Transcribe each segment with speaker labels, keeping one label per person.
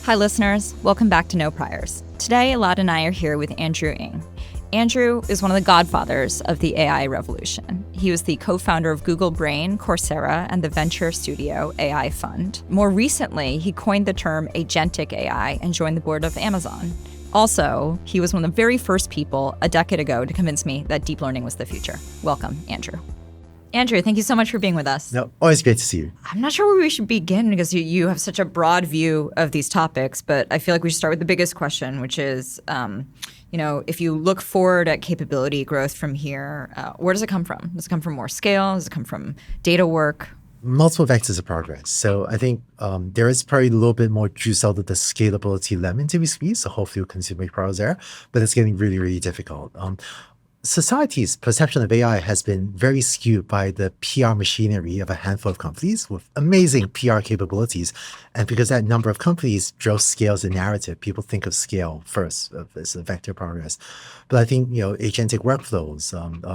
Speaker 1: Hi, listeners. Welcome back to No Priors. Today, Elad and I are here with Andrew Ng. Andrew is one of the godfathers of the AI revolution. He was the co-founder of Google Brain, Coursera, and the venture studio AI Fund. More recently, he coined the term Agentic AI and joined the board of Amazon. Also, he was one of the very first people a decade ago to convince me that deep learning was the future. Welcome, Andrew. Andrew, thank you so much for being with us.
Speaker 2: No, always great to see you.
Speaker 1: I'm not sure where we should begin because you have such a broad view of these topics, but I feel like we should start with the biggest question, which is, if you look forward at capability growth from here, where does it come from? Does it come from more scale? Does it come from data work?
Speaker 2: Multiple vectors of progress. So I think there is probably a little bit more juice out of the scalability lemon to be squeezed. So hopefully we'll continue to make progress there, but it's getting really, really difficult. Society's perception of AI has been very skewed by the PR machinery of a handful of companies with amazing PR capabilities. And because that number of companies drove scale as a narrative, people think of scale first as a vector of progress. But I think, agentic workflows,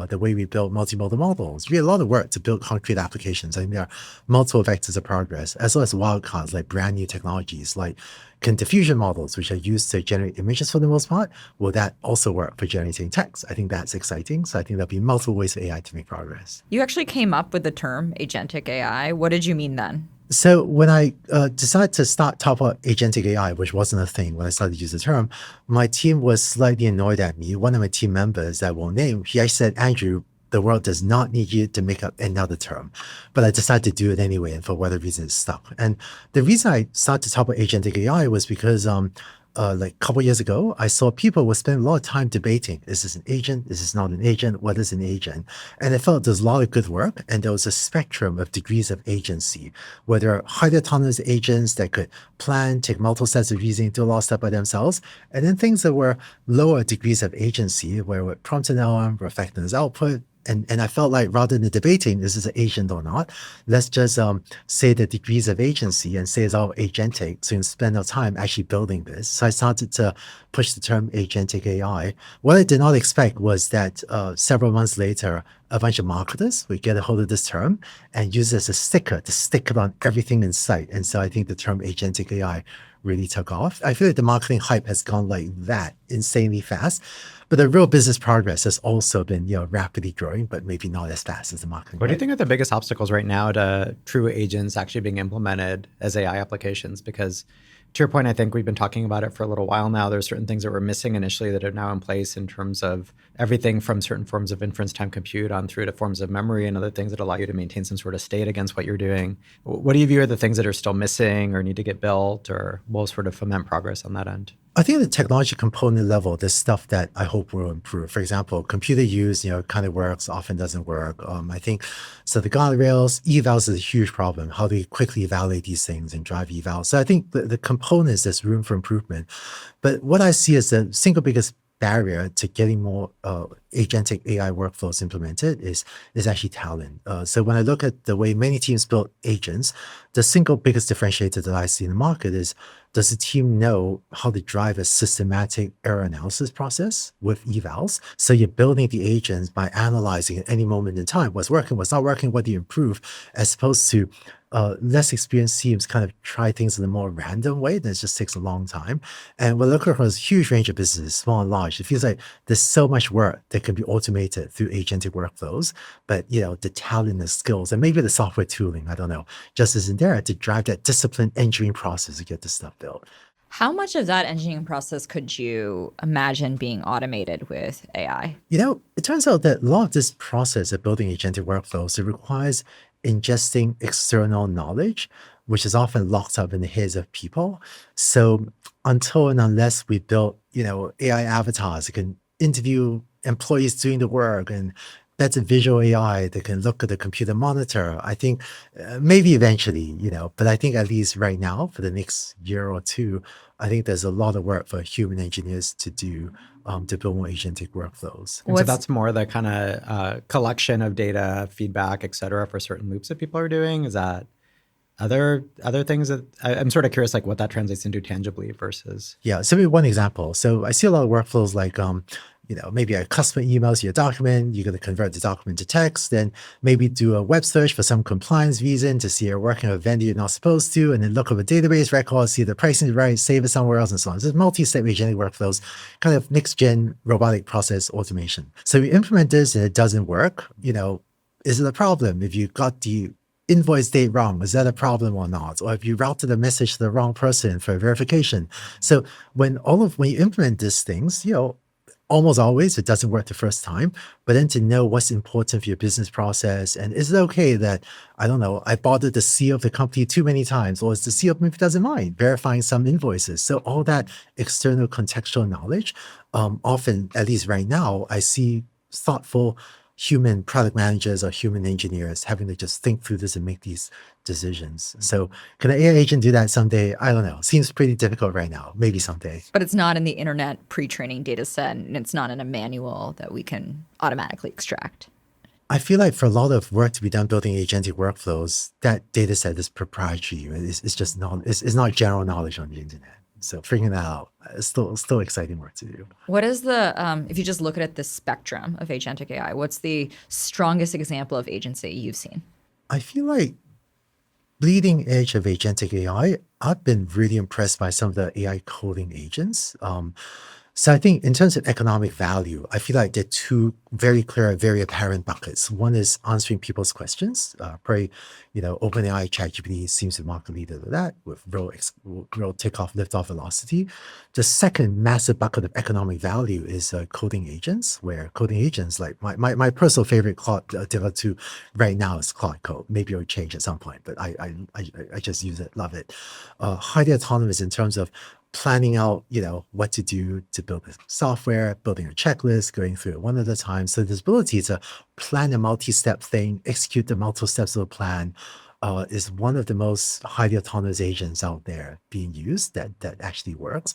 Speaker 2: the way we build multimodal models, we had a lot of work to build concrete applications. I think there are multiple vectors of progress, as well as wildcards like brand new technologies like diffusion models, which are used to generate images for the most part. Will that also work for generating text? I think that's exciting. So I think there'll be multiple ways for AI to make progress.
Speaker 1: You actually came up with the term agentic AI. What did you mean then?
Speaker 2: So when I decided to start talk about agentic AI, which wasn't a thing when I started to use the term, my team was slightly annoyed at me. One of my team members that I won't name, he actually said, Andrew, the world does not need you to make up another term. But I decided to do it anyway, and for whatever reason, it stuck. And the reason I started to talk about agentic AI was because like a couple years ago, I saw people were spending a lot of time debating, is this an agent? Is this not an agent? What is an agent? And I felt there's a lot of good work, and there was a spectrum of degrees of agency, where there are highly autonomous agents that could plan, take multiple sets of reasoning, do a lot of stuff by themselves, and then things that were lower degrees of agency, where we prompt an LLM, reflecting its output. And I felt like rather than debating is this an agent or not, let's just say the degrees of agency and say it's all agentic, so you can spend our time actually building this. So I started to push the term agentic AI. What I did not expect was that several months later, a bunch of marketers would get a hold of this term and use it as a sticker to stick it on everything in sight. And so I think the term agentic AI really took off. I feel like the marketing hype has gone like that insanely fast. But the real business progress has also been, rapidly growing, but maybe not as fast as the marketing.
Speaker 3: What do you think are the biggest obstacles right now to true agents actually being implemented as AI applications? Because to your point, I think we've been talking about it for a little while now. There's certain things that were missing initially that are now in place in terms of everything from certain forms of inference time compute on through to forms of memory and other things that allow you to maintain some sort of state against what you're doing. What do you view are the things that are still missing or need to get built, or will sort of foment progress on that end?
Speaker 2: I think at the technology component level, there's stuff that I hope will improve. For example, computer use, kind of works, often doesn't work. I think, so the guardrails, evals is a huge problem. How do we quickly evaluate these things and drive evals? So I think the components, there's room for improvement. But what I see as the single biggest barrier to getting more agentic AI workflows implemented is actually talent. So when I look at the way many teams build agents, the single biggest differentiator that I see in the market is, does the team know how to drive a systematic error analysis process with evals? So you're building the agents by analyzing at any moment in time what's working, what's not working, what do you improve, as opposed to less experienced teams kind of try things in a more random way. That just takes a long time. And we're looking across a huge range of businesses, small and large. It feels like there's so much work that can be automated through agentic workflows, but the talent, the skills, and maybe the software tooling, I don't know, just isn't there to drive that disciplined engineering process to get this stuff built.
Speaker 1: How much of that engineering process could you imagine being automated with AI?
Speaker 2: It turns out that a lot of this process of building agentic workflows, it requires ingesting external knowledge, which is often locked up in the heads of people. So until and unless we build, AI avatars that can interview employees doing the work and better visual AI that can look at the computer monitor, I think maybe eventually, but I think at least right now for the next year or two, I think there's a lot of work for human engineers to do to build more agentic workflows.
Speaker 3: And so that's more the kind of collection of data, feedback, et cetera, for certain loops that people are doing. Is that other things that I'm sort of curious, like what that translates into tangibly versus?
Speaker 2: Yeah, so maybe one example. So I see a lot of workflows like maybe a customer emails you a document, you're going to convert the document to text, then maybe do a web search for some compliance reason to see you're working with a vendor you're not supposed to, and then look up a database record, see the pricing is right, save it somewhere else, and so on. So multi-step agentic workflows, kind of next-gen robotic process automation. So you implement this and it doesn't work, is it a problem? If you got the invoice date wrong, is that a problem or not? Or if you routed a message to the wrong person for verification. So when you implement these things, almost always it doesn't work the first time, but then to know what's important for your business process, and is it okay that, I don't know, I bothered the CEO of the company too many times, or is the CEO maybe doesn't mind verifying some invoices? So all that external contextual knowledge, often, at least right now, I see thoughtful human product managers or human engineers having to just think through this and make these decisions. So can an AI agent do that someday? I don't know. Seems pretty difficult right now. Maybe someday.
Speaker 1: But it's not in the internet pre-training data set, and it's not in a manual that we can automatically extract.
Speaker 2: I feel like for a lot of work to be done building agentic workflows, that data set is proprietary. It's just it's not general knowledge on the internet. So figuring that out is still exciting work to do.
Speaker 1: What is if you just look at the spectrum of agentic AI, what's the strongest example of agency you've seen?
Speaker 2: I feel like bleeding edge of agentic AI, I've been really impressed by some of the AI coding agents. So I think in terms of economic value, I feel like there are two very clear, very apparent buckets. One is answering people's questions. Probably, OpenAI, ChatGPT seems to mark the leader of that with real takeoff, liftoff velocity. The second massive bucket of economic value is coding agents, where coding agents, like my personal favorite Claude developed to right now is Claude Code. Maybe it'll change at some point, but I just use it, love it. Highly autonomous in terms of planning out, what to do to build the software, building a checklist, going through it one at a time. So this ability to plan a multi-step thing, execute the multiple steps of the plan, is one of the most highly autonomous agents out there being used that actually works.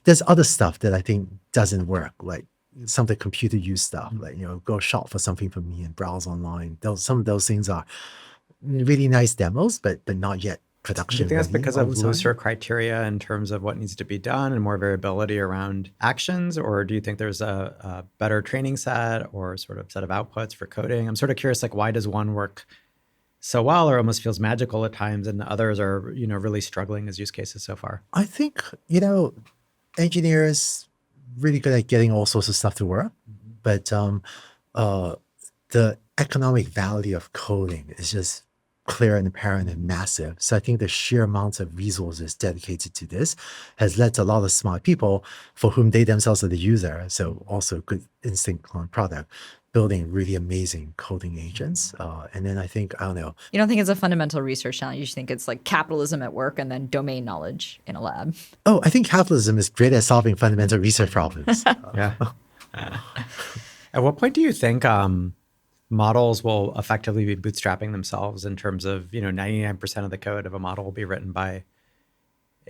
Speaker 2: There's other stuff that I think doesn't work, like some of the computer use stuff, like, go shop for something for me and browse online. Some of those things are really nice demos, but not yet
Speaker 3: Do
Speaker 2: production.
Speaker 3: you think that's
Speaker 2: ready
Speaker 3: because
Speaker 2: all
Speaker 3: of
Speaker 2: the time.
Speaker 3: looser criteria in terms of what needs to be done and more variability around actions? Or do you think there's a better training set or sort of set of outputs for coding? I'm sort of curious, like, why does one work so well or almost feels magical at times and the others are, really struggling as use cases so far?
Speaker 2: I think, engineers really good at getting all sorts of stuff to work, but the economic value of coding is just clear and apparent and massive. So I think the sheer amount of resources dedicated to this has led to a lot of smart people for whom they themselves are the user, so also good instinct on product, building really amazing coding agents. And then I don't know.
Speaker 1: You don't think it's a fundamental research challenge? You just think it's like capitalism at work and then domain knowledge in a lab?
Speaker 2: Oh, I think capitalism is great at solving fundamental research problems.
Speaker 3: Yeah. At what point do you think models will effectively be bootstrapping themselves in terms of, 99% of the code of a model will be written by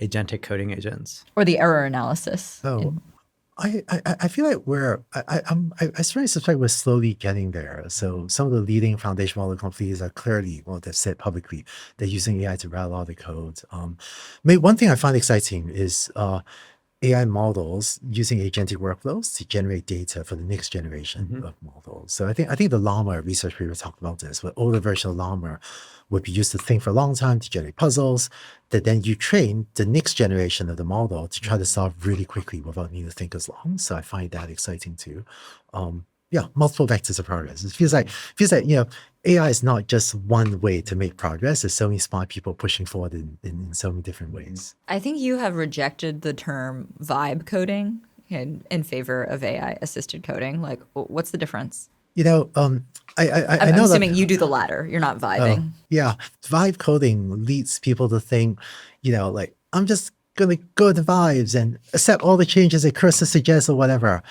Speaker 3: agentic coding agents?
Speaker 1: Or the error analysis?
Speaker 2: Oh, I feel like I certainly suspect we're slowly getting there. So some of the leading foundation model companies are clearly, they've said publicly, they're using AI to write a lot of the code. Maybe one thing I find exciting is AI models using agentic workflows to generate data for the next generation of models. So I think the Llama research paper talked about this, but older version of Llama would be used to think for a long time to generate puzzles that then you train the next generation of the model to try to solve really quickly without needing to think as long. So I find that exciting too. Multiple vectors of progress. It feels like AI is not just one way to make progress. There's so many smart people pushing forward in so many different ways.
Speaker 1: I think you have rejected the term vibe coding in favor of AI assisted coding. Like, what's the difference?
Speaker 2: I know
Speaker 1: I'm assuming you do the latter. You're not vibing.
Speaker 2: Vibe coding leads people to think, like, I'm just going to go to vibes and accept all the changes that cursor suggests or whatever.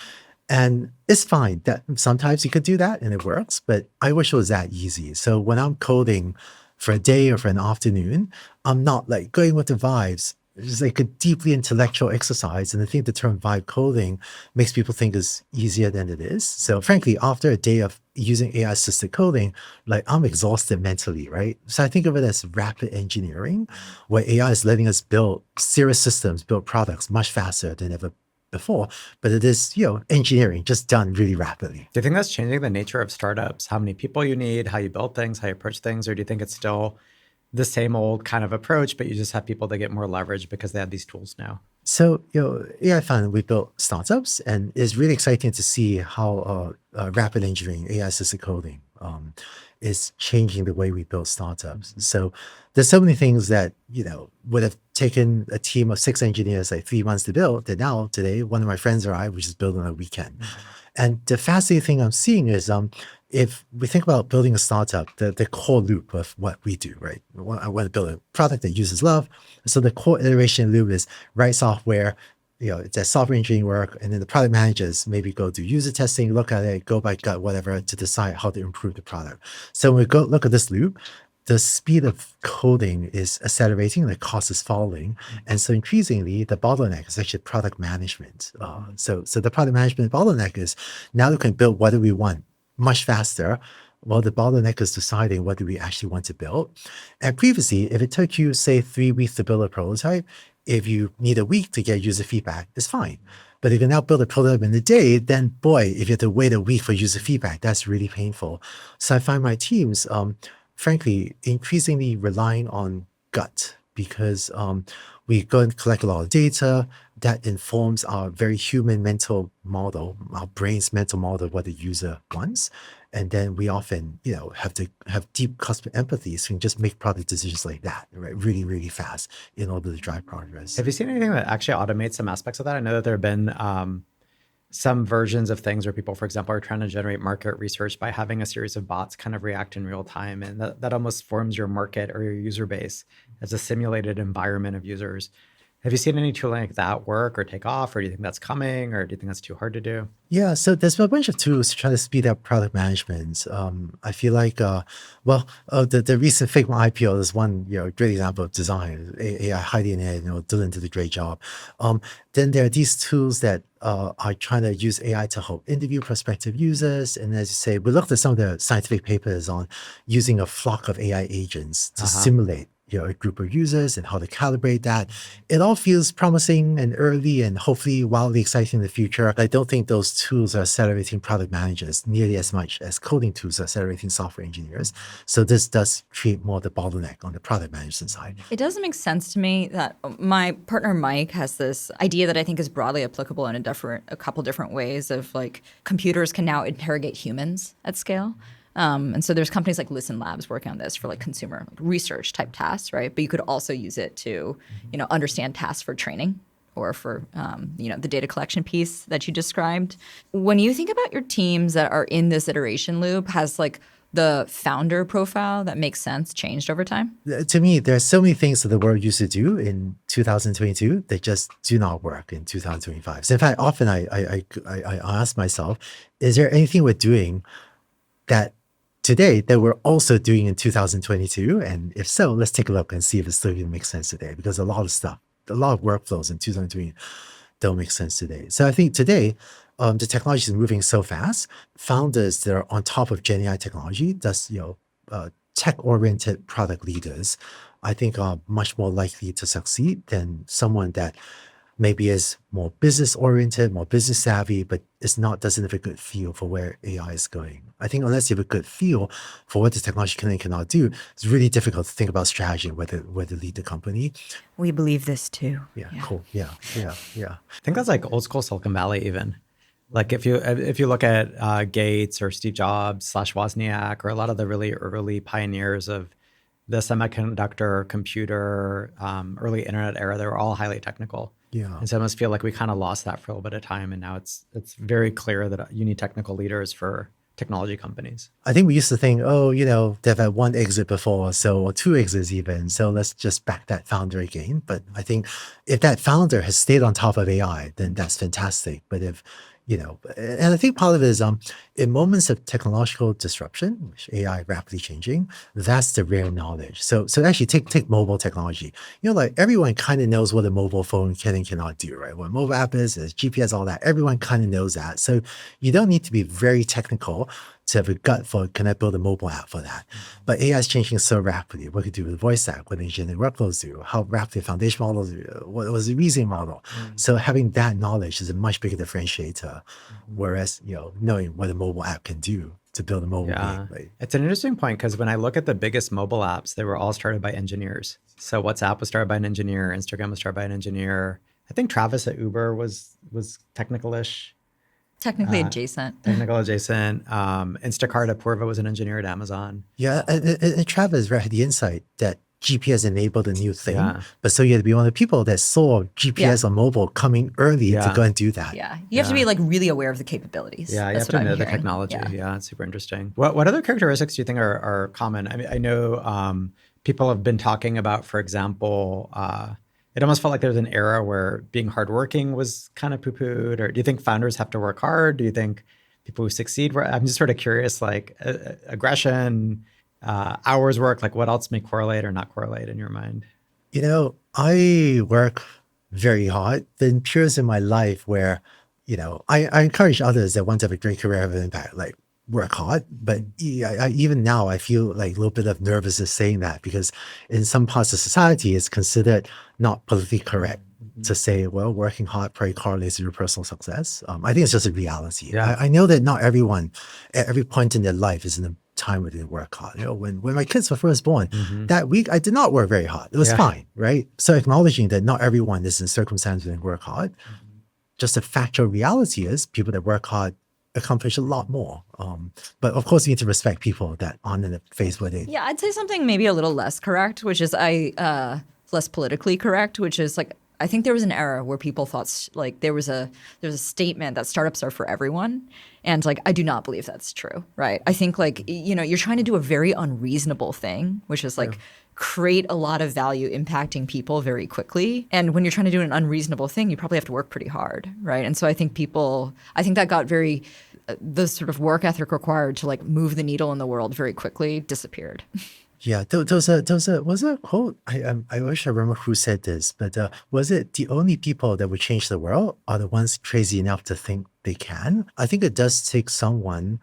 Speaker 2: And it's fine that sometimes you could do that and it works, but I wish it was that easy. So when I'm coding for a day or for an afternoon, I'm not like going with the vibes. It's just like a deeply intellectual exercise. And I think the term vibe coding makes people think it's easier than it is. So frankly, after a day of using AI assisted coding, like I'm exhausted mentally, right? So I think of it as rapid engineering, where AI is letting us build serious systems, build products much faster than ever before, but it is, engineering just done really rapidly.
Speaker 3: Do you think that's changing the nature of startups? How many people you need, how you build things, how you approach things? Or do you think it's still the same old kind of approach, but you just have people that get more leverage because they have these tools now?
Speaker 2: So, AI Fund, we built startups, and it's really exciting to see how rapid engineering, AI-assisted coding, is changing the way we build startups. So there's so many things that, would have taken a team of 6 engineers like 3 months to build, that now, today, one of my friends or I, we just build on a weekend. And the fascinating thing I'm seeing is if we think about building a startup, the core loop of what we do, right? I want to build a product that users love. So the core iteration loop is write software, it's that software engineering work, and then the product managers maybe go do user testing, look at it, go by gut, whatever, to decide how to improve the product. So when we go look at this loop, the speed of coding is accelerating, the cost is falling. And so increasingly, the bottleneck is actually product management. So the product management bottleneck is now we can build what do we want much faster. Well, the bottleneck is deciding what do we actually want to build. And previously, if it took you, say, 3 weeks to build a prototype, if you need a week to get user feedback, it's fine. But if you can now build a prototype in a day, then boy, if you have to wait a week for user feedback, that's really painful. So I find my teams, frankly, increasingly relying on gut, because we go and collect a lot of data that informs our very human mental model, our brain's mental model of what the user wants. And then we often, have to have deep customer empathy, so we can just make product decisions like that, right? Really, really fast in order to drive progress.
Speaker 3: Have you seen anything that actually automates some aspects of that? I know that there have been some versions of things where people, for example, are trying to generate market research by having a series of bots kind of react in real time. And that almost forms your market or your user base as a simulated environment of users. Have you seen any tooling like that work or take off, or do you think that's coming, or do you think that's too hard to do?
Speaker 2: Yeah, so there's a bunch of tools to try to speed up product management. I feel like, the recent Figma IPO is one great example of design. AI hiding in it, Dylan did a great job. Then there are these tools that are trying to use AI to help interview prospective users. And as you say, we looked at some of the scientific papers on using a flock of AI agents to simulate a group of users and how to calibrate that. It all feels promising and early and hopefully wildly exciting in the future. I don't think those tools are accelerating product managers nearly as much as coding tools are accelerating software engineers. So this does create more the bottleneck on the product management side.
Speaker 1: It does make sense to me that my partner Mike has this idea that I think is broadly applicable in a couple different ways of like computers can now interrogate humans at scale. And so there's companies like Listen Labs working on this for like consumer research type tasks, right? But you could also use it to, understand tasks for training or for, the data collection piece that you described. When you think about your teams that are in this iteration loop, has like the founder profile that makes sense changed over time?
Speaker 2: To me, there are so many things that the world used to do in 2022 that just do not work in 2025. So in fact, often I ask myself, is there anything we're doing that today that we're also doing in 2022? And if so, let's take a look and see if it still even makes sense today, because a lot of workflows in 2020 don't make sense today. So I think today, the technology is moving so fast. Founders that are on top of Gen AI technology, that's tech-oriented product leaders, I think are much more likely to succeed than someone that maybe is more business oriented, more business savvy, but doesn't have a good feel for where AI is going. I think unless you have a good feel for what the technology can and cannot do, it's really difficult to think about strategy and where to lead the company.
Speaker 1: We believe this too.
Speaker 2: Yeah. Cool. Yeah.
Speaker 3: I think that's like old school Silicon Valley even. Like if you look at Gates or Steve Jobs / Wozniak or a lot of the really early pioneers of the semiconductor, computer, early internet era, they were all highly technical.
Speaker 2: Yeah.
Speaker 3: And so I must feel like we kind of lost that for a little bit of time. And now it's very clear that you need technical leaders for technology companies.
Speaker 2: I think we used to think, they've had one exit before, or 2 exits even. So let's just back that founder again. But I think if that founder has stayed on top of AI, then that's fantastic. But if and I think part of it is in moments of technological disruption, which AI rapidly changing, that's the rare knowledge. So actually take mobile technology. Like everyone kind of knows what a mobile phone can and cannot do, right? What a mobile app is GPS, all that. Everyone kind of knows that. So you don't need to be very technical to have a gut for, can I build a mobile app for that? But AI is changing so rapidly. What could do with voice app, what agentic workloads do, how rapidly foundation models do, what was the reasoning model. So having that knowledge is a much bigger differentiator. Whereas, knowing what a mobile app can do to build a mobile game. Right?
Speaker 3: It's an interesting point because when I look at the biggest mobile apps, they were all started by engineers. So WhatsApp was started by an engineer, Instagram was started by an engineer. I think Travis at Uber was technical-ish.
Speaker 1: Technically adjacent.
Speaker 3: Technical adjacent. Instacart at Purva was an engineer at Amazon.
Speaker 2: Yeah, and Travis had the insight that GPS enabled a new thing,
Speaker 3: Yeah.
Speaker 2: but so you had to be one of the people that saw GPS on mobile coming early to go and do that.
Speaker 1: Yeah, you have to be like really aware of the capabilities.
Speaker 3: Yeah, you
Speaker 1: That's
Speaker 3: have to
Speaker 1: what I'm
Speaker 3: know the
Speaker 1: hearing.
Speaker 3: technology. Yeah, it's super interesting. What other characteristics do you think are common? I mean, I know people have been talking about, for example, it almost felt like there was an era where being hardworking was kind of poo-pooed. Or do you think founders have to work hard? Do you think people who succeed? I'm just sort of curious, like aggression, hours work, like what else may correlate or not correlate in your mind?
Speaker 2: I work very hard. There are periods in my life where, I encourage others that want to have a great career, have an impact, like work hard. But even now, I feel like a little bit of nervousness saying that because in some parts of society, it's considered not politically correct to say, well, working hard probably correlates to your personal success. I think it's just a reality.
Speaker 3: Yeah.
Speaker 2: I know that not everyone, at every point in their life, is in a time where they work hard. When my kids were first born, that week I did not work very hard. It was fine, right? So acknowledging that not everyone is in circumstances where they work hard. Just a factual reality is people that work hard accomplish a lot more. But of course, you need to respect people that aren't in a phase where they.
Speaker 1: Yeah, I'd say something maybe a little less correct, which is less politically correct, which is like I think there was an era where people thought like there was a statement that startups are for everyone, and like I do not believe that's true, right? I think like you're trying to do a very unreasonable thing, which is like create a lot of value impacting people very quickly. And when you're trying to do an unreasonable thing, you probably have to work pretty hard, right? And so I think that got very the sort of work ethic required to like move the needle in the world very quickly disappeared.
Speaker 2: Yeah, there was a quote. I wish I remember who said this, but was it the only people that would change the world are the ones crazy enough to think they can? I think it does take someone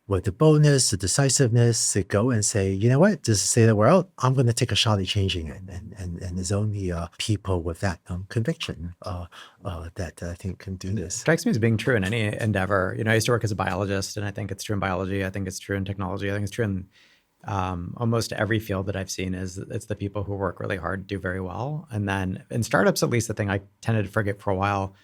Speaker 2: with the boldness, the decisiveness to go and say, you know what, this is the state of the world. I'm going to take a shot at changing it. And there's only people with that conviction that I think can do this.
Speaker 3: Strikes me as being true in any endeavor. I used to work as a biologist, and I think it's true in biology. I think it's true in technology. I think it's true in almost every field that I've seen is it's the people who work really hard do very well. And then in startups, at least, the thing I tended to forget for a while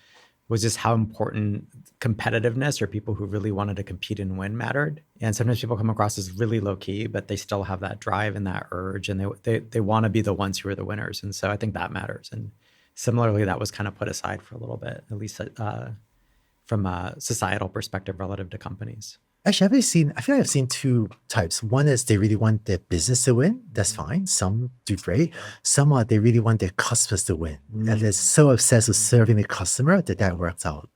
Speaker 3: was just how important competitiveness or people who really wanted to compete and win mattered. And sometimes people come across as really low key, but they still have that drive and that urge, and they want to be the ones who are the winners. And so I think that matters. And similarly, that was kind of put aside for a little bit, at least from a societal perspective relative to companies.
Speaker 2: Actually, I feel like I've seen two types. One is they really want their business to win. That's fine. Some do great. Some are they really want their customers to win. And they're so obsessed with serving the customer that works out.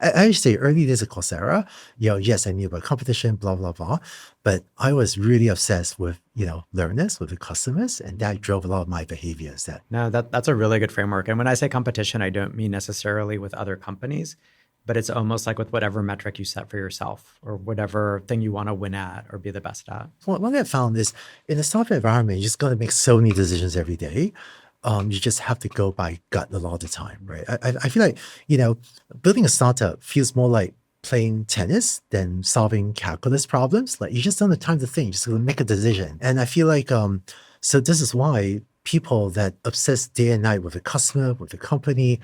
Speaker 2: I used to say early days of Coursera, yes, I knew about competition, blah, blah, blah. But I was really obsessed with, learners, with the customers. And that drove a lot of my behaviors.
Speaker 3: No, that's a really good framework. And when I say competition, I don't mean necessarily with other companies, but it's almost like with whatever metric you set for yourself or whatever thing you want to win at or be the best at.
Speaker 2: One thing I found is in a software environment, you just got to make so many decisions every day. You just have to go by gut a lot of the time, right? I feel like, building a startup feels more like playing tennis than solving calculus problems. Like you just don't have time to think, just make a decision. And I feel like, so this is why people that obsess day and night with the customer, with the company,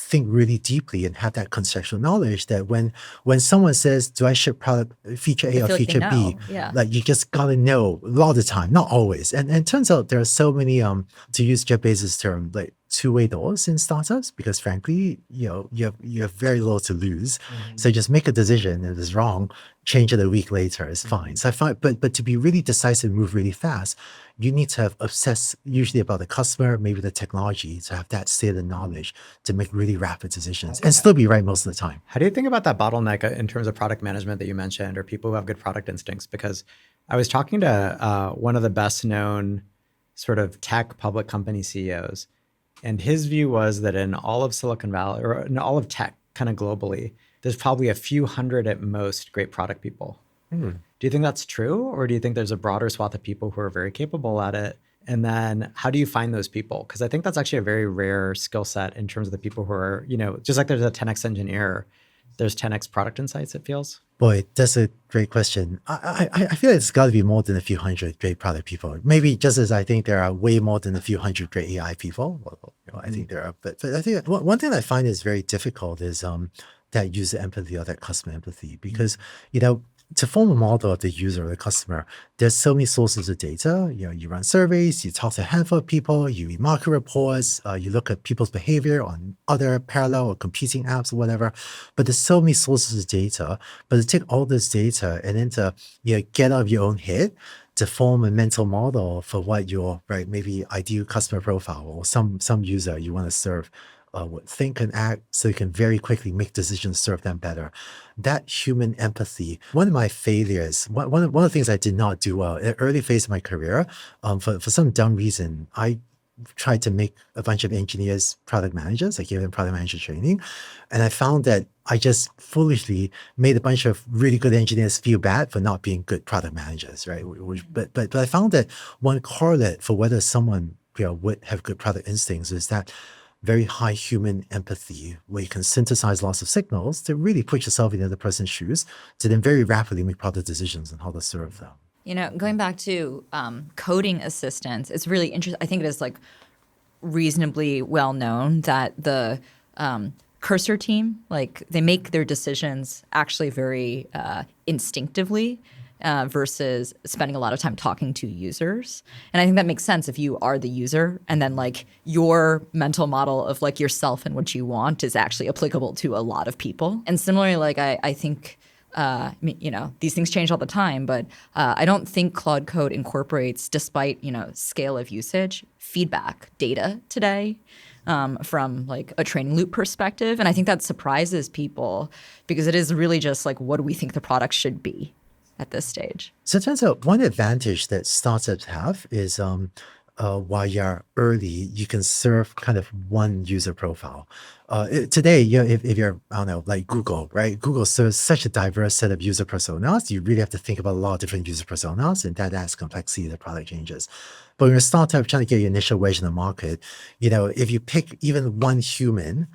Speaker 2: think really deeply and have that contextual knowledge that when someone says, do I ship product feature A or feature B?
Speaker 1: Yeah.
Speaker 2: Like you just gotta know a lot of the time, not always. And it turns out there are so many, to use Jeff Bezos' term, like two-way doors in startups, because frankly, you have very little to lose. So just make a decision, and if it's wrong, change it a week later, it's fine. So I find, but to be really decisive, move really fast, you need to have obsessed usually about the customer, maybe the technology, to have that state of knowledge to make really rapid decisions and still be right most of the time.
Speaker 3: How do you think about that bottleneck in terms of product management that you mentioned, or people who have good product instincts? Because I was talking to one of the best known sort of tech public company CEOs, and his view was that in all of Silicon Valley, or in all of tech kind of globally, there's probably a few hundred at most great product people.
Speaker 2: Hmm.
Speaker 3: Do you think that's true? Or do you think there's a broader swath of people who are very capable at it? And then how do you find those people? Because I think that's actually a very rare skill set in terms of the people who are, just like there's a 10x engineer, there's 10x product insights, it feels.
Speaker 2: Boy, that's a great question. I feel it's got to be more than a few hundred great product people. Maybe just as I think there are way more than a few hundred great AI people. Well, I think there are. But I think one thing I find is very difficult is that user empathy or that customer empathy. Because, to form a model of the user or the customer, there's so many sources of data. You run surveys, you talk to a handful of people, you read market reports, you look at people's behavior on other parallel or competing apps or whatever. But there's so many sources of data. But to take all this data and then to get out of your own head to form a mental model for what your maybe ideal customer profile or some user you want to serve would think and act, so you can very quickly make decisions to serve them better. That human empathy. One of my failures, one of the things I did not do well in the early phase of my career, for some dumb reason, I tried to make a bunch of engineers product managers. I gave them product manager training. And I found that I just foolishly made a bunch of really good engineers feel bad for not being good product managers, right? But I found that one correlate for whether someone would have good product instincts is that very high human empathy, where you can synthesize lots of signals to really put yourself in the other person's shoes to then very rapidly make product decisions on how to serve them.
Speaker 1: Going back to coding assistants, it's really interesting. I think it is reasonably well known that the cursor team, they make their decisions actually very instinctively versus spending a lot of time talking to users. And I think that makes sense if you are the user and then your mental model of yourself and what you want is actually applicable to a lot of people. And similarly, I think these things change all the time, but I don't think Claude Code incorporates, despite, scale of usage, feedback data today from a training loop perspective. And I think that surprises people because it is really just what do we think the product should be at this stage?
Speaker 2: So it turns out one advantage that startups have is while you're early, you can serve kind of one user profile. Today, if you're, I don't know, like Google, right? Google serves such a diverse set of user personas. You really have to think about a lot of different user personas, and that adds complexity to the product changes. But when you're a startup trying to get your initial wedge in the market, if you pick even one human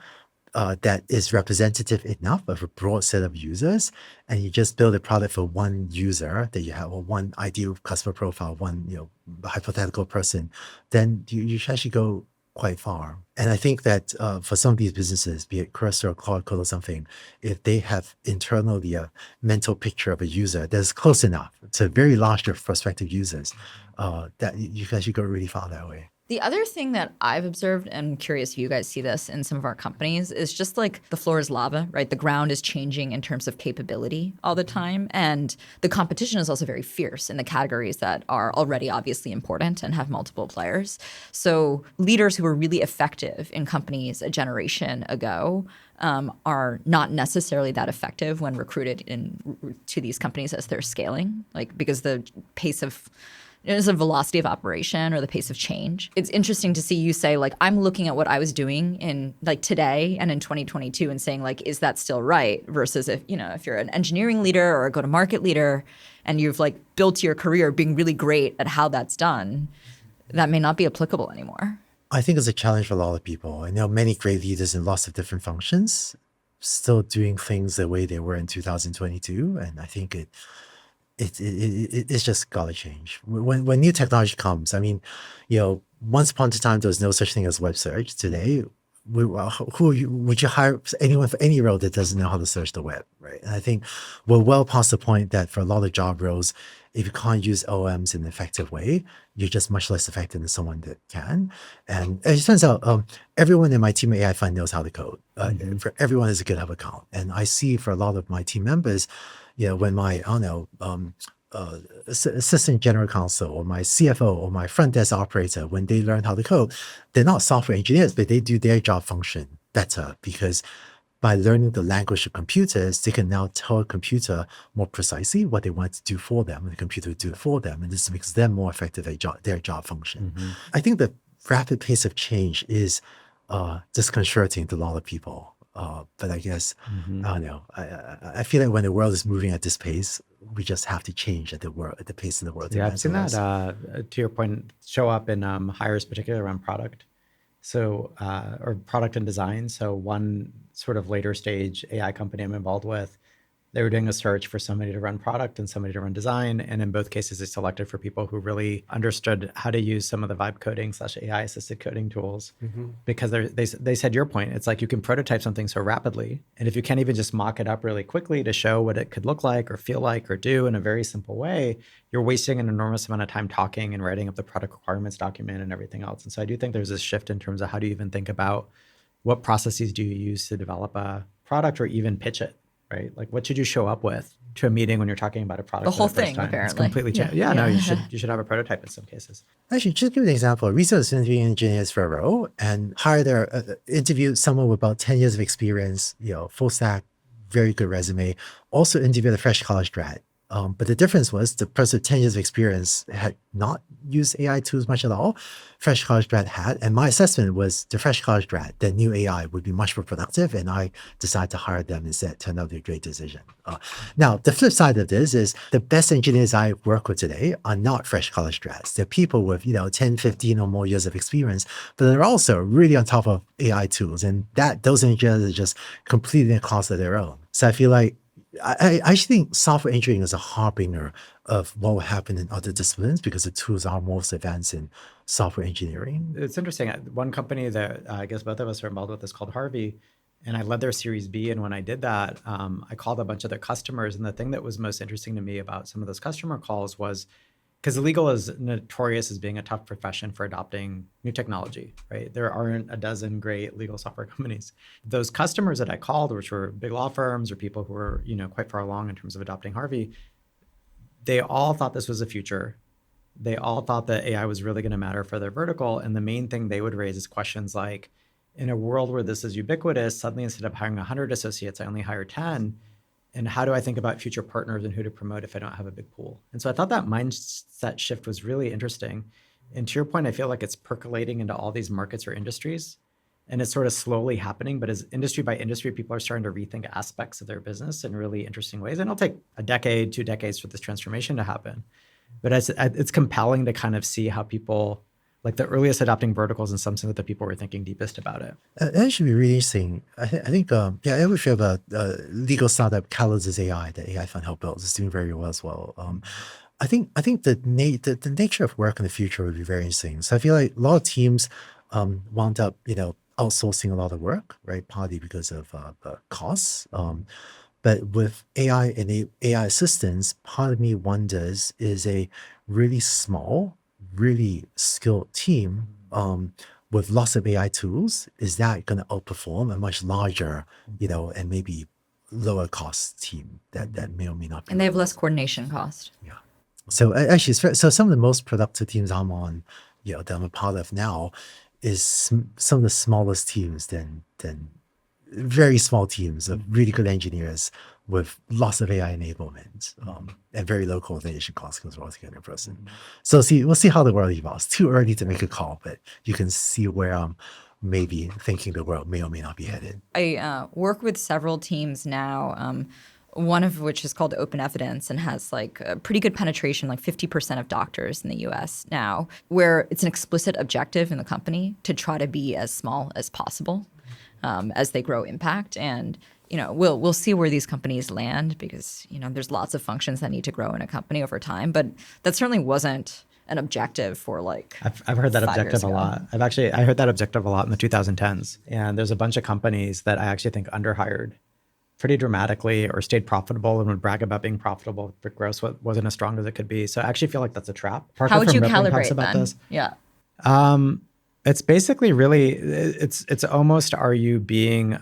Speaker 2: that is representative enough of a broad set of users, and you just build a product for one user that you have, or one ideal customer profile, one hypothetical person, then you should actually go quite far. And I think that for some of these businesses, be it Cursor or Claude Code or something, if they have internally a mental picture of a user that's close enough to very large prospective users, that you can actually go really far that way.
Speaker 1: The other thing that I've observed, and I'm curious if you guys see this in some of our companies, is just the floor is lava, right? The ground is changing in terms of capability all the time. And the competition is also very fierce in the categories that are already obviously important and have multiple players. So leaders who were really effective in companies a generation ago are not necessarily that effective when recruited to these companies as they're scaling, because the pace of is the velocity of operation or the pace of change. It's interesting to see you say, I'm looking at what I was doing in today and in 2022 and saying, is that still right? Versus if you're an engineering leader or a go-to-market leader and you've built your career being really great at how that's done, that may not be applicable anymore.
Speaker 2: I think it's a challenge for a lot of people. I know many great leaders in lots of different functions still doing things the way they were in 2022. And I think it's just gotta change. When new technology comes, once upon a time there was no such thing as web search. Today, would you hire anyone for any role that doesn't know how to search the web, right? And I think we're well past the point that for a lot of job roles, if you can't use LLMs in an effective way, you're just much less effective than someone that can. And it turns out everyone in my team AI fund knows how to code. For everyone has a GitHub account. And I see for a lot of my team members, when my, assistant general counsel or my CFO or my front desk operator, when they learn how to code, they're not software engineers, but they do their job function better because by learning the language of computers, they can now tell a computer more precisely what they want to do for them, and the computer will do it for them. And this makes them more effective at their job function. I think the rapid pace of change is disconcerting to a lot of people. But I guess, I don't know, I feel like when the world is moving at this pace, we just have to change at the pace of the world.
Speaker 3: Yeah, I've seen that,
Speaker 2: demands
Speaker 3: to your point, show up in hires, particularly around product. So, or product and design. So one sort of later stage AI company I'm involved with, they were doing a search for somebody to run product and somebody to run design. And in both cases, they selected for people who really understood how to use some of the vibe coding / AI assisted coding tools. Because they said your point, it's like you can prototype something so rapidly. And if you can't even just mock it up really quickly to show what it could look like or feel like or do in a very simple way, you're wasting an enormous amount of time talking and writing up the product requirements document and everything else. And so I do think there's this shift in terms of how do you even think about what processes do you use to develop a product or even pitch it, right? Like what should you show up with to a meeting when you're talking about a product?
Speaker 1: The whole
Speaker 3: for the first
Speaker 1: thing,
Speaker 3: time?
Speaker 1: apparently.
Speaker 3: It's completely changed. Yeah, no, you should have a prototype in some cases.
Speaker 2: Actually, just give an example. Recently, I was interviewing engineers for a role and interviewed someone with about 10 years of experience, full stack, very good resume. Also interviewed a fresh college grad. But the difference was the person with 10 years of experience had not used AI tools much at all. Fresh college grad had. And my assessment was the fresh college grad that knew AI would be much more productive. And I decided to hire them instead. Turned out to be a great decision. Now, the flip side of this is the best engineers I work with today are not fresh college grads. They're people with 10, 15 or more years of experience, but they're also really on top of AI tools. And those engineers are just completely in a class of their own. So I feel like I actually think software engineering is a harbinger of what will happen in other disciplines because the tools are most advanced in software engineering.
Speaker 3: It's interesting. One company that I guess both of us are involved with is called Harvey, and I led their Series B. And when I did that, I called a bunch of their customers. And the thing that was most interesting to me about some of those customer calls was because legal is notorious as being a tough profession for adopting new technology, right? There aren't a dozen great legal software companies. Those customers that I called, which were big law firms or people who were, quite far along in terms of adopting Harvey, they all thought this was the future. They all thought that AI was really going to matter for their vertical. And the main thing they would raise is questions like, in a world where this is ubiquitous, suddenly instead of hiring 100 associates, I only hire 10. And how do I think about future partners and who to promote if I don't have a big pool? And so I thought that mindset shift was really interesting. And to your point, I feel like it's percolating into all these markets or industries. And it's sort of slowly happening. But as industry by industry, people are starting to rethink aspects of their business in really interesting ways. And it'll take a decade, 2 decades for this transformation to happen. But it's compelling to kind of see how people, like the earliest adopting verticals in some sense that the people were thinking deepest about it.
Speaker 2: That should be really interesting. I think, I would share about legal startup Catalyst AI that AI Fund helped build. It's doing very well as well. I think the nature of work in the future would be very interesting. So I feel like a lot of teams wound up, outsourcing a lot of work, right? Partly because of costs. But with AI and AI assistance, part of me wonders is a really small, really skilled team with lots of AI tools, is that going to outperform a much larger, and maybe lower cost team that may or may not be.
Speaker 1: And they have less coordination cost.
Speaker 2: Yeah. So actually, so some of the most productive teams I'm on, that I'm a part of now, is some of the smallest teams than very small teams of really good engineers with lots of AI enablement and very low coordination costs because we're all together in person. So we'll see how the world evolves. Too early to make a call, but you can see where I'm maybe thinking the world may or may not be headed.
Speaker 1: I work with several teams now, one of which is called Open Evidence and has like a pretty good penetration, like 50% of doctors in the US now, where it's an explicit objective in the company to try to be as small as possible as they grow impact. And we'll see where these companies land because there's lots of functions that need to grow in a company over time. But that certainly wasn't an objective for like.
Speaker 3: I've heard that objective a lot. I heard that objective a lot in the 2010s. And there's a bunch of companies that I actually think underhired pretty dramatically or stayed profitable and would brag about being profitable, but growth wasn't as strong as it could be. So I actually feel like that's a trap.
Speaker 1: How would you calibrate about this? Yeah.
Speaker 3: It's basically really, it's almost, are you being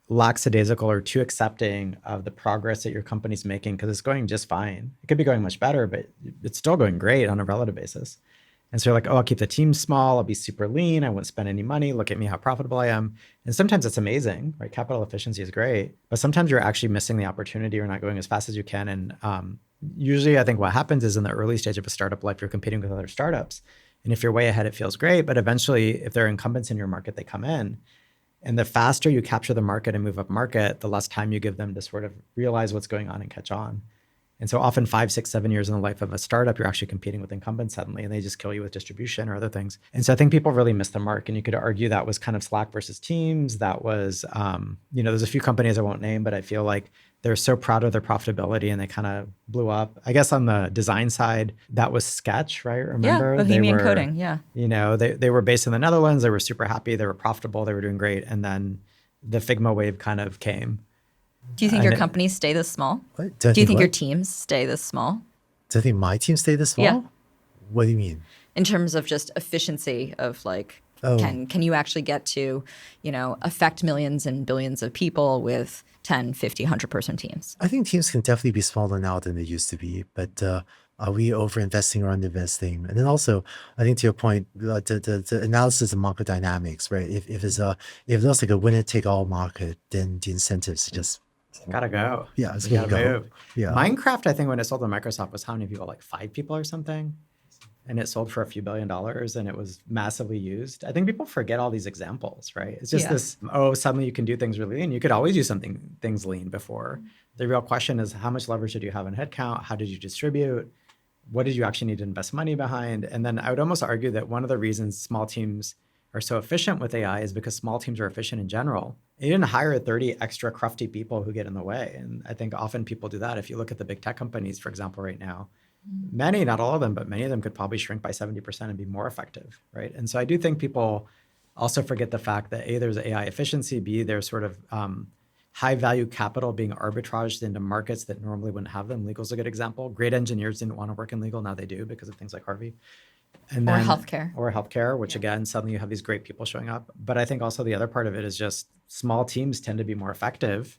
Speaker 3: lackadaisical or too accepting of the progress that your company's making because it's going just fine. It could be going much better, but it's still going great on a relative basis. And so you're like, I'll keep the team small. I'll be super lean. I won't spend any money. Look at me, how profitable I am. And sometimes it's amazing, right? Capital efficiency is great, but sometimes you're actually missing the opportunity or not going as fast as you can. And usually I think what happens is in the early stage of a startup life, you're competing with other startups. And if you're way ahead, it feels great. But eventually, if there are incumbents in your market, they come in. And the faster you capture the market and move up market, the less time you give them to sort of realize what's going on and catch on. And so often 5, 6, 7 years in the life of a startup, you're actually competing with incumbents suddenly, and they just kill you with distribution or other things. And so I think people really missed the mark. And you could argue that was kind of Slack versus Teams. That was, there's a few companies I won't name, but I feel like they're so proud of their profitability and they kind of blew up. I guess on the design side, that was Sketch, right? Remember?
Speaker 1: Yeah, Bohemian Coding, yeah.
Speaker 3: They were based in the Netherlands. They were super happy. They were profitable. They were doing great. And then the Figma wave kind of came.
Speaker 1: Do you think your companies stay this small?
Speaker 2: What?
Speaker 1: Do you think your teams stay this small?
Speaker 2: Do you think my team stay this small?
Speaker 1: Yeah.
Speaker 2: What do you mean?
Speaker 1: In terms of just efficiency of like,
Speaker 2: Oh.
Speaker 1: can you actually get to, affect millions and billions of people with 10, 50, 100-person teams?
Speaker 2: I think teams can definitely be smaller now than they used to be, but are we over-investing or under-investing? And then also, I think to your point, the analysis of market dynamics, right? If there's like a winner-take-all market, then the incentives just
Speaker 3: gotta go.
Speaker 2: Yeah, it's
Speaker 3: You
Speaker 2: gonna
Speaker 3: gotta
Speaker 2: go.
Speaker 3: move.
Speaker 2: Yeah.
Speaker 3: Minecraft, I think when it sold to Microsoft was how many people? Like 5 people or something? And it sold for a few $1 billion and it was massively used. I think people forget all these examples, right? It's just suddenly you can do things really lean. You could always do things lean before. The real question is how much leverage did you have in headcount? How did you distribute? What did you actually need to invest money behind? And then I would almost argue that one of the reasons small teams are so efficient with AI is because small teams are efficient in general. You didn't hire 30 extra crufty people who get in the way. And I think often people do that. If you look at the big tech companies, for example, right now, many, not all of them, but many of them could probably shrink by 70% and be more effective, right? And so I do think people also forget the fact that A, there's AI efficiency, B, there's sort of high value capital being arbitraged into markets that normally wouldn't have them. Legal's a good example. Great engineers didn't want to work in legal. Now they do because of things like Harvey. And
Speaker 1: Or
Speaker 3: then,
Speaker 1: healthcare.
Speaker 3: Or healthcare, which again, suddenly you have these great people showing up. But I think also the other part of it is just small teams tend to be more effective.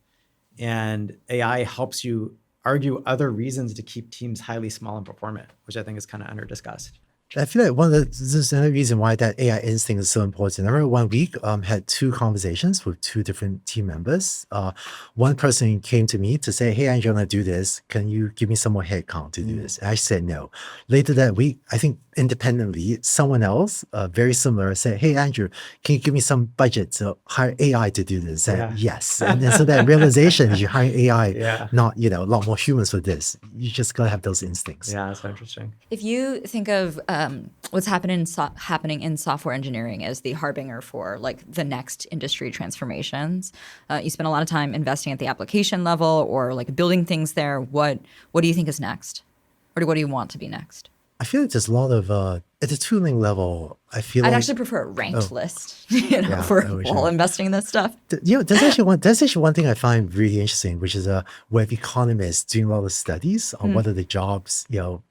Speaker 3: And AI helps you argue other reasons to keep teams highly small and performant, which I think is kind of under discussed.
Speaker 2: I feel like this is another reason why that AI instinct is so important. I remember one week had 2 conversations with 2 different team members. One person came to me to say, "Hey, Andrew, I'm going to do this. Can you give me some more headcount to do this?" And I said no. Later that week, I think independently, someone else, very similar, said, "Hey, Andrew, can you give me some budget to hire AI to do this?" I said, yes. And then so that realization is you hire AI, not a lot more humans for this. You just got to have those instincts.
Speaker 3: Yeah, that's so interesting.
Speaker 1: If you think of what's happening in software engineering as the harbinger for like the next industry transformations, you spend a lot of time investing at the application level or like building things there. What do you think is next, or what do you want to be next?
Speaker 2: I feel like there's a lot of at the tooling level. I'd
Speaker 1: actually prefer a ranked list, for while investing in this stuff.
Speaker 2: There's actually one thing I find really interesting, which is web economists doing a lot of studies on what are the jobs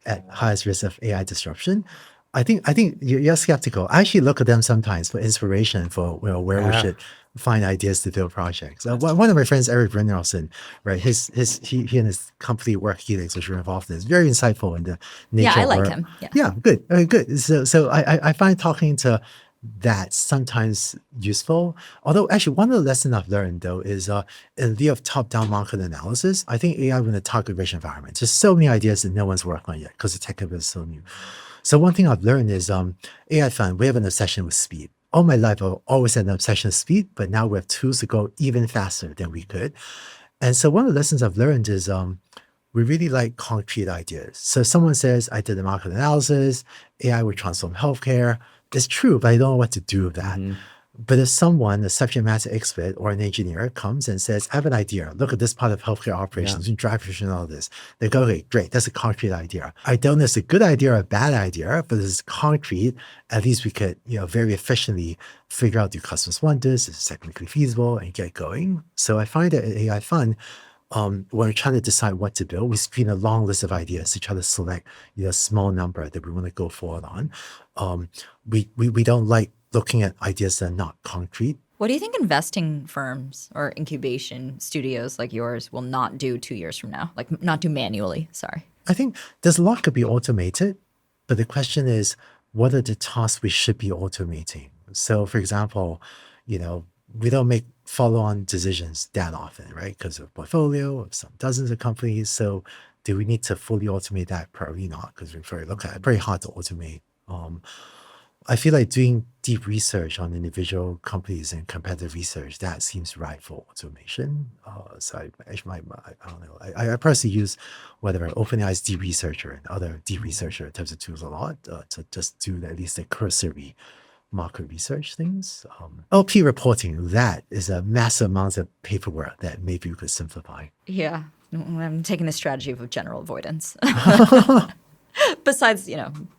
Speaker 2: at highest risk of AI disruption. I think you're skeptical. I actually look at them sometimes for inspiration for where we should find ideas to build projects. One of my friends, Eric Brynjolfsson, right? He and his company Work Helix, which we're involved in, is very insightful in the nature.
Speaker 1: Yeah, I like him.
Speaker 2: Yeah, good, good. So I find talking to that sometimes useful. Although actually one of the lessons I've learned though is in lieu of top-down market analysis, I think AI in a target-rich environment. There's so many ideas that no one's worked on yet because the tech is so new. So one thing I've learned is AI fund, we have an obsession with speed. All my life, I've always had an obsession with speed, but now we have tools to go even faster than we could. And so one of the lessons I've learned is we really like concrete ideas. So if someone says, I did a market analysis, AI would transform healthcare. It's true, but I don't know what to do with that. But if someone, a subject matter expert or an engineer comes and says, I have an idea, look at this part of healthcare operations, and drive efficient all this. They go, okay, great, that's a concrete idea. I don't know if it's a good idea or a bad idea, but it's concrete. At least we could, very efficiently figure out, do customers want this? Is it technically feasible? And get going. So I find that at AI Fund, when we're trying to decide what to build, we screen a long list of ideas to try to select a small number that we want to go forward on. We don't like looking at ideas that are not concrete.
Speaker 1: What do you think investing firms or incubation studios like yours will not do 2 years from now? Like not do manually, sorry.
Speaker 2: I think there's a lot could be automated, but the question is, what are the tasks we should be automating? So for example, we don't make follow-on decisions that often, right? Because of portfolio of some dozens of companies. So do we need to fully automate that? Probably not, because we're very hard to automate. I feel like doing deep research on individual companies and competitive research, that seems ripe for automation. So I don't know. I personally use whether OpenAI's deep researcher and other deep researcher types of tools a lot to just do at least the cursory market research things. LP reporting, that is a massive amount of paperwork that maybe we could simplify.
Speaker 1: Yeah. I'm taking the strategy of general avoidance. Besides,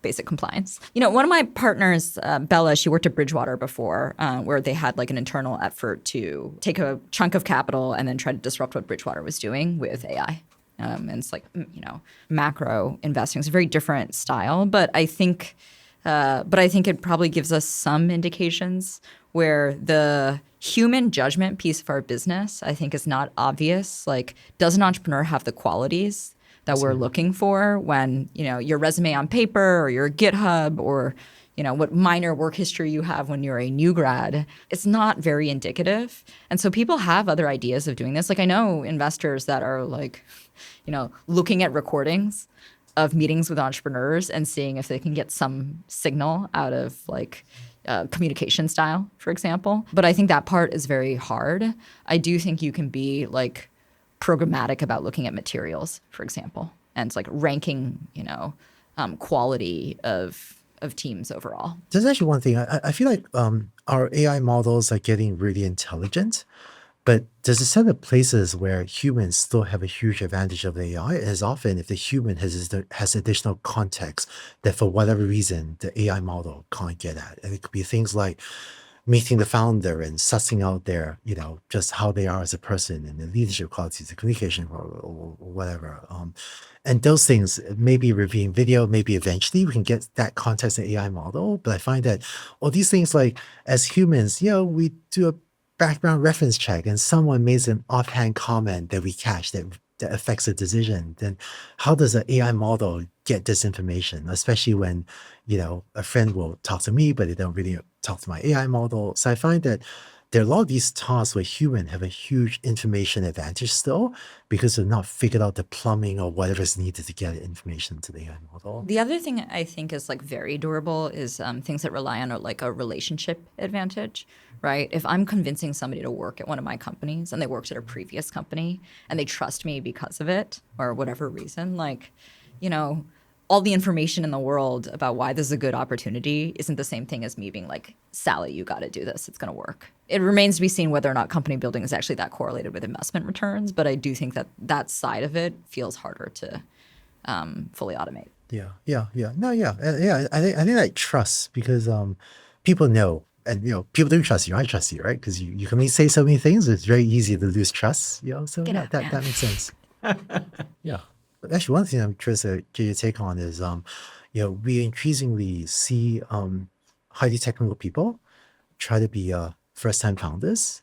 Speaker 1: basic compliance. One of my partners, Bella, she worked at Bridgewater before, where they had like an internal effort to take a chunk of capital and then try to disrupt what Bridgewater was doing with AI. And it's like, macro investing. It's a very different style, but I think it probably gives us some indications where the human judgment piece of our business, I think, is not obvious. Like, does an entrepreneur have the qualities that we're looking for when, your resume on paper or your GitHub or, what minor work history you have when you're a new grad? It's not very indicative. And so people have other ideas of doing this. Like, I know investors that are like, looking at recordings of meetings with entrepreneurs and seeing if they can get some signal out of like communication style, for example. But I think that part is very hard. I do think you can be like programmatic about looking at materials, for example, and it's like ranking, quality of teams overall.
Speaker 2: There's actually one thing. I feel like our AI models are getting really intelligent, but there's a set of places where humans still have a huge advantage of the AI. As often, if the human has additional context that for whatever reason the AI model can't get at, and it could be things like meeting the founder and sussing out their, just how they are as a person and the leadership qualities, the communication or whatever. And those things, maybe reviewing video, maybe eventually we can get that context in AI model. But I find that all these things, like as humans, we do a background reference check and someone makes an offhand comment that we catch that affects a decision, then how does an AI model get this information? Especially when, a friend will talk to me, but they don't really talk to my AI model. So I find that there are a lot of these tasks where humans have a huge information advantage still because they've not figured out the plumbing or whatever is needed to get information to the AI model.
Speaker 1: The other thing I think is like very durable is things that rely on like a relationship advantage, right? If I'm convincing somebody to work at one of my companies and they worked at a previous company and they trust me because of it or whatever reason, like, all the information in the world about why this is a good opportunity isn't the same thing as me being like, Sally, you got to do this. It's going to work. It remains to be seen whether or not company building is actually that correlated with investment returns. But I do think that side of it feels harder to fully automate.
Speaker 2: Yeah. I think like trust, because people know, and people do trust you. I trust you, right? Because you can only say so many things. It's very easy to lose trust. So that makes sense. Yeah. Actually, one thing I'm curious to get your take on is, we increasingly see highly technical people try to be first-time founders.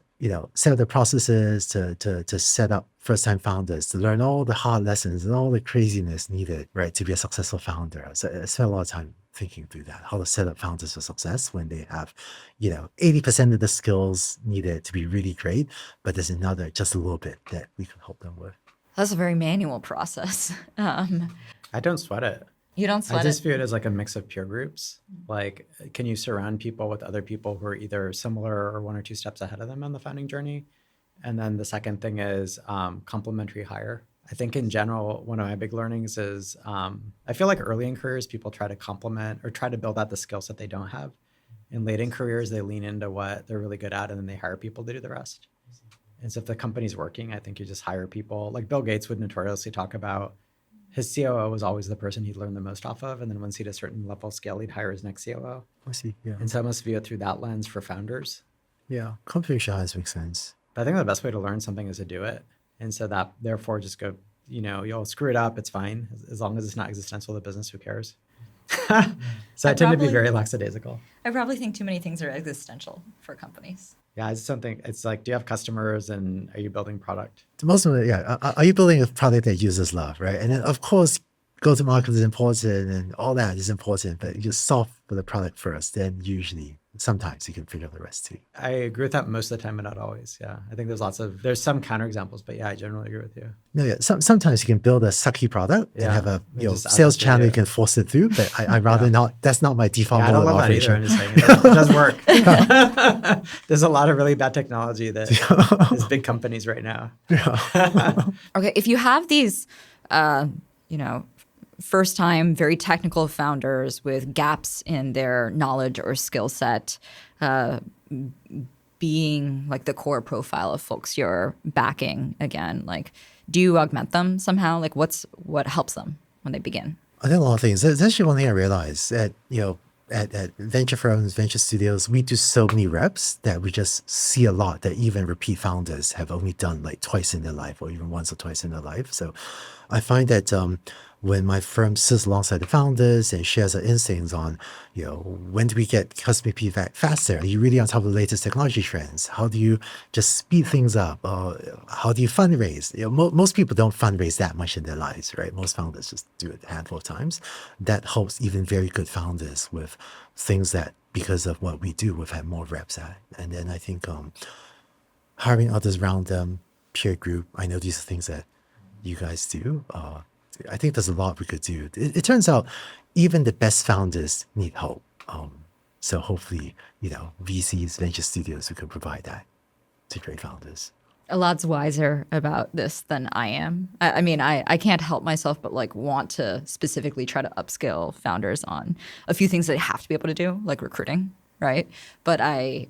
Speaker 2: Set up the processes to set up first-time founders to learn all the hard lessons and all the craziness needed, right, to be a successful founder. So I spent a lot of time thinking through that, how to set up founders for success when they have, 80% of the skills needed to be really great, but there's another just a little bit that we can help them with.
Speaker 1: That's a very manual process.
Speaker 3: I don't sweat it.
Speaker 1: You don't sweat it?
Speaker 3: I just view it as like a mix of peer groups. Like, can you surround people with other people who are either similar or one or two steps ahead of them on the founding journey? And then the second thing is complementary hire. I think in general, one of my big learnings is I feel like early in careers, people try to complement or try to build out the skills that they don't have. In late in careers, they lean into what they're really good at and then they hire people to do the rest. And so if the company's working, I think you just hire people. Like Bill Gates would notoriously talk about his COO was always the person he'd learn the most off of. And then once he hit a certain level of scale, he'd hire his next COO.
Speaker 2: I see, yeah.
Speaker 3: And so I must view it through that lens for founders.
Speaker 2: Yeah, complementary hires makes sense.
Speaker 3: But I think the best way to learn something is to do it. And so that, therefore, just go, you'll screw it up. It's fine. As long as it's not existential to the business, who cares? So I tend to be very lackadaisical.
Speaker 1: I probably think too many things are existential for companies.
Speaker 3: Yeah, I just don't think it's like, do you have customers and are you building product?
Speaker 2: Most of it, yeah. Are you building a product that users love, right? And then, of course, go-to-market is important and all that is important, but you solve for the product first, then usually sometimes you can figure out the rest too.
Speaker 3: I agree with that most of the time, but not always. Yeah. I think there's some counterexamples, but yeah, I generally agree with you.
Speaker 2: No, yeah. Sometimes you can build a sucky product and have a sales channel you can force it through, but I'd rather not. That's not my default mode of operation.
Speaker 3: I don't love that either. I'm just saying it does work. There's a lot of really bad technology that is big companies right now.
Speaker 1: Okay, if you have these, first-time, very technical founders with gaps in their knowledge or skill set, being like the core profile of folks you're backing again, like, do you augment them somehow? Like, what helps them when they begin?
Speaker 2: I think a lot of things. There's actually one thing I realized at venture firms, venture studios, we do so many reps that we just see a lot that even repeat founders have only done like twice in their life or even once or twice in their life. So I find that when my firm sits alongside the founders and shares our instincts on, when do we get customer feedback faster? Are you really on top of the latest technology trends? How do you just speed things up? How do you fundraise? Most people don't fundraise that much in their lives, right? Most founders just do it a handful of times. That helps even very good founders with things that, because of what we do, we've had more reps at. And then I think hiring others around them, peer group. I know these are things that you guys do. I think there's a lot we could do. It turns out even the best founders need help. So hopefully, VCs, venture studios, who could provide that to great founders.
Speaker 1: Elad's wiser about this than I am. I mean, I can't help myself but like want to specifically try to upskill founders on a few things that they have to be able to do, like recruiting, right? But I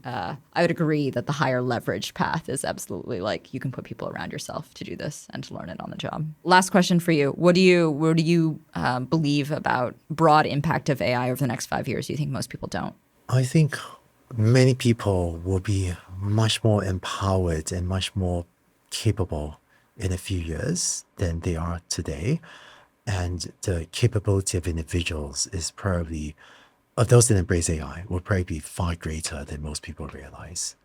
Speaker 1: would agree that the higher leverage path is absolutely like you can put people around yourself to do this and to learn it on the job. Last question for you: What do you believe about broad impact of AI over the next 5 years? You think most people don't?
Speaker 2: I think many people will be much more empowered and much more capable in a few years than they are today. And the capability of individuals is probably, of those that embrace AI, will probably be far greater than most people realize.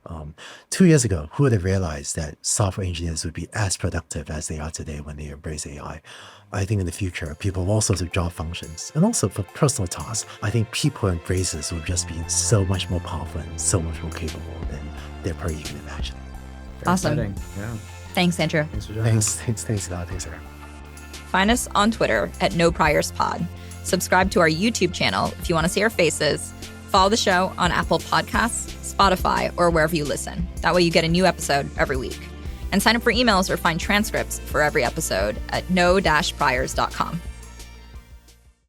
Speaker 2: 2 years ago, who would have realized that software engineers would be as productive as they are today when they embrace AI? I think in the future, people of all sorts of job functions, and also for personal tasks, I think people who embrace this will just be so much more powerful and so much more capable than they're probably even imagining.
Speaker 1: Awesome.
Speaker 3: Exciting. Yeah.
Speaker 1: Thanks, Andrew.
Speaker 3: Thanks for joining us.
Speaker 2: Thanks a lot. Thanks, Sarah.
Speaker 1: Find us on Twitter at NoPriorsPod. Subscribe to our YouTube channel if you want to see our faces. Follow the show on Apple Podcasts, Spotify, or wherever you listen. That way you get a new episode every week. And sign up for emails or find transcripts for every episode at no-priors.com.